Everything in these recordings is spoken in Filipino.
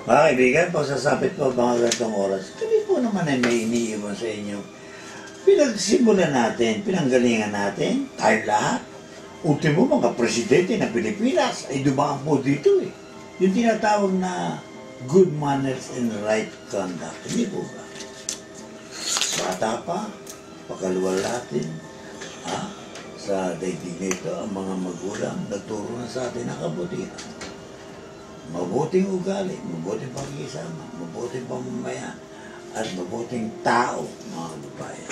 Mga kaibigan, pagsasapit po mga ganitong oras, kami po naman ay may iniiwan sa inyo. Pinagsimulan natin, pinanggalingan natin, tayo lahat. Ultimo mga presidente ng Pilipinas ay dumaan po dito eh. Yung tinatawag na good manners and right conduct. Hindi po ba? Bata pa, pagkaluwal natin, sa daigdig nito, ang mga magulang nagturo na sa atin ang kabutihan. Mabuting ugali, mabuting pakikisama, mabuting pamamayan, at mabuting tao, mga kababayan.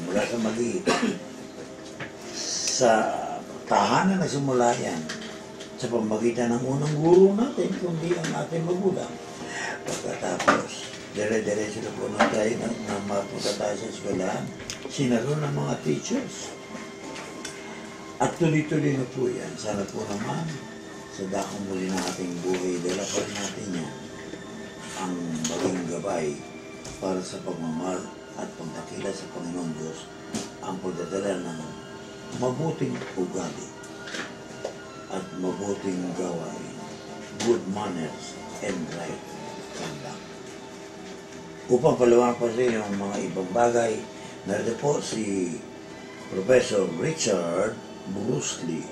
Mula sa maliit, sa tahanan na simula yan, sa pamagitan ng unang guro natin, kundi ang ating magulang. Pagkatapos, dire-diretso na po na tayo na mapunta tayo sa eskwelahan, sinaro ng mga teachers. At tuloy-tuloy na po yan. Sana po naman, sa dakong muli ng ating buhay, dala pa rin natin yan ang maging gabay para sa pagmamahal at pagkakila sa Panginoon Diyos ang pagdadala ng mabuting ugali at mabuting gawain, good manners and right conduct. Upang palawakan pa sa yung mga ibang bagay, narito po si Professor Richard Bruce Lee.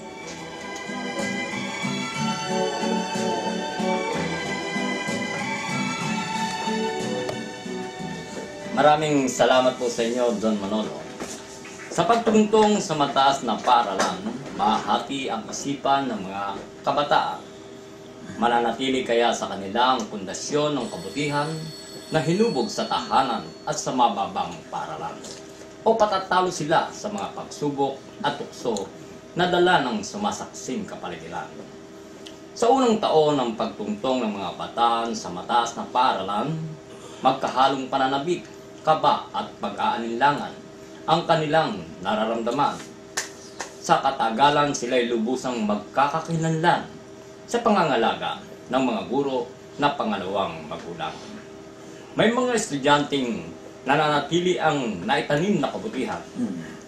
Maraming salamat po sa inyo, Don Manolo. Sa pagtungtong sa mataas na paaralan, mahati ang isipan ng mga kabataan. Mananatili kaya sa kanilang pundasyon ng kabutihan na hinubog sa tahanan at sa mababang paaralan. O patatalo sila sa mga pagsubok at tukso na dala ng sumasaksing kapaligiran. Sa unang taon ng pagtungtong ng mga bataan sa mataas na paaralan, magkahalong pananabik, kaba at pag-aalinlangan ang kanilang nararamdaman. Sa katagalan sila'y lubusang magkakakilanlan sa pangangalaga ng mga guro na pangalawang magulang. May mga estudyanteng nananatili ang naitanim na kabutihan,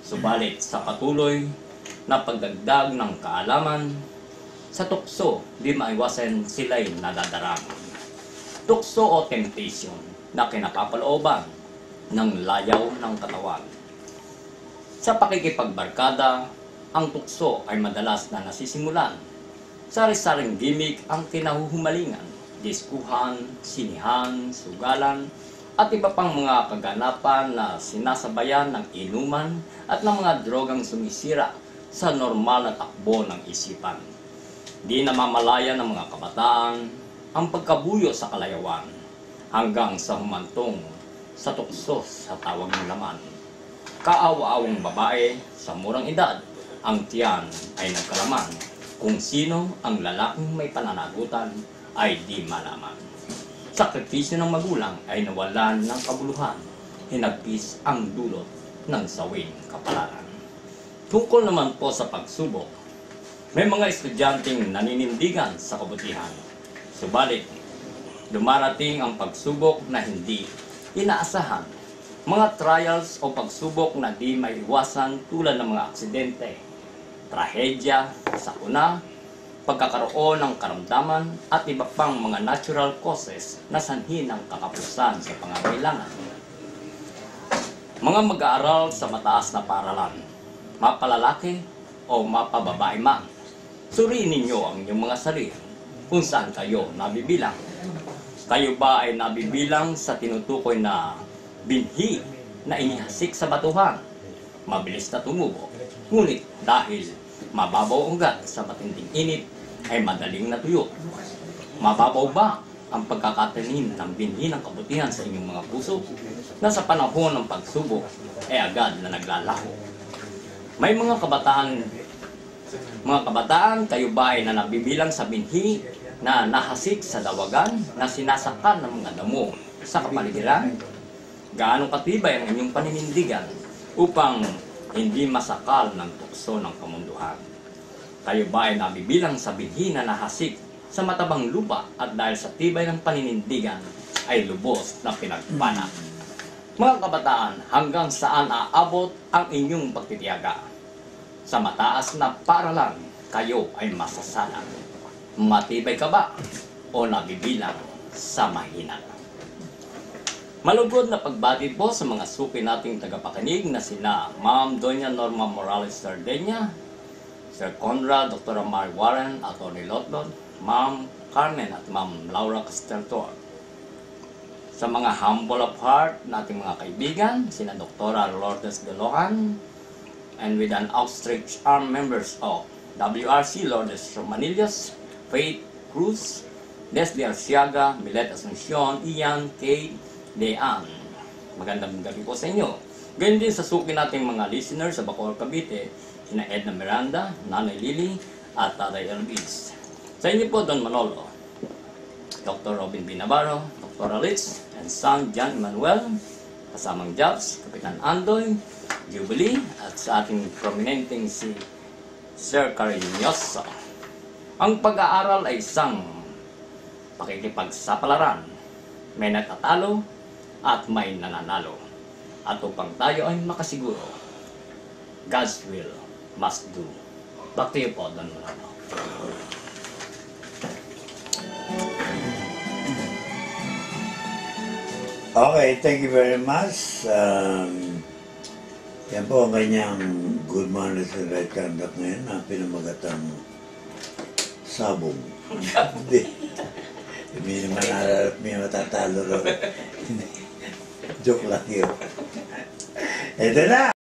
subalit sa patuloy na pagdagdag ng kaalaman, sa tukso di maiwasan sila'y nadadarama. Tukso o temptation na kinapapalooban ng layaw ng katawan. Sa pakikipagbarkada, ang tukso ay madalas na nasisimulan. Sari-saring gimmick ang kinahuhumalingan, diskuhan, sinihan, sugalan, at iba pang mga kaganapan na sinasabayan ng inuman at ng mga drogang sumisira sa normal na takbo ng isipan. Di namamalaya ng mga kabataan ang pagkabuyo sa kalayawan hanggang sa humantong sa tukso sa tawag ng laman. Kaawa-awang babae sa murang edad, ang tiyan ay nagkalaman. Kung sino ang lalaking may pananagutan ay di malaman. Sakripisyo ng magulang ay nawalan ng kabuluhan. Hinagpis ang dulot ng sawing kapalaran. Tungkol naman po sa pagsubok, may mga estudyanteng naninindigan sa kabutihan. Subalit, dumarating ang pagsubok na hindi inaasahan. Mga trials o pagsubok na di maiwasan tulad ng mga aksidente, trahedya, sakuna, pagkakaroon ng karamdaman at iba pang mga natural causes na sanhi ng kakapusan sa pangangailangan. Mga mag-aaral sa mataas na paaralan, mapalalaki o mapababae man, suriin ninyo ang inyong mga sarili kung saan kayo nabibilang. Kayo ba ay nabibilang sa tinutukoy na binhi na inihasik sa batuhan? Mabilis na tumubo, ngunit dahil mababaw ang ugat sa matinding init, ay madaling natuyo. Mababaw ba ang pagkakatanim ng binhi ng kabutihan sa inyong mga puso na sa panahon ng pagsubok ay agad na naglalaho? May mga kabataan, kayo ba ay nabibilang sa binhi na nahasik sa dawagan na sinasakan ng mga damo sa kapaligiran? Gaano katibay ang inyong paninindigan upang hindi masakal ng tukso ng kamunduhan? Kayo ba ay nabibilang sa binhi na nahasik sa matabang lupa at dahil sa tibay ng paninindigan ay lubos na pinagpana? Mga kabataan, hanggang saan aabot ang inyong pagtitiyaga? Sa mataas na paaralan, kayo ay masasalang. Matibay ka ba o nabibilang sa mahina. Malugod na pagbati po sa mga suki nating tagapakinig na sina Ma'am Doña Norma Morales Sardenia, Sir Conrad, Dr. Amar Warren, Atty. Lotlod, Ma'am Carmen at Ma'am Laura Casteltor. Sa mga humble of heart nating mga kaibigan, sina Dr. Lourdes de Lohan, and with an outstretched arm members of WRC Lourdes Romanillas, Faith Cruz, Leslie Arciaga, Milet Asuncion, Ian, Kate, Dean. Magandang gabi po sa inyo. Ganyan din sa suki nating mga listeners sa Bacoor, Cavite, sina Edna Miranda, Nanay Lily, at Tatay Elvis. Sa inyo po, Don Manolo, Dr. Robin B. Navarro, Dr. Alitz, and son John Emmanuel, kasamang Jobs, Kapitan Andoy, Jubilee, at sa ating prominenteng si Sir Cariñoso. Ang pag-aaral ay isang pakikipagsapalaran. May natatalo at may nananalo. At upang tayo ay makasiguro, God's will must do. Back to you po, Don Manolo. Okay, thank you very much. Yan po ang kanyang good manners and right conduct ngayon na pinamagatang sabong. Hindi. Hindi naman nalalap may matatalo ro. Joke lang yun. Ito na!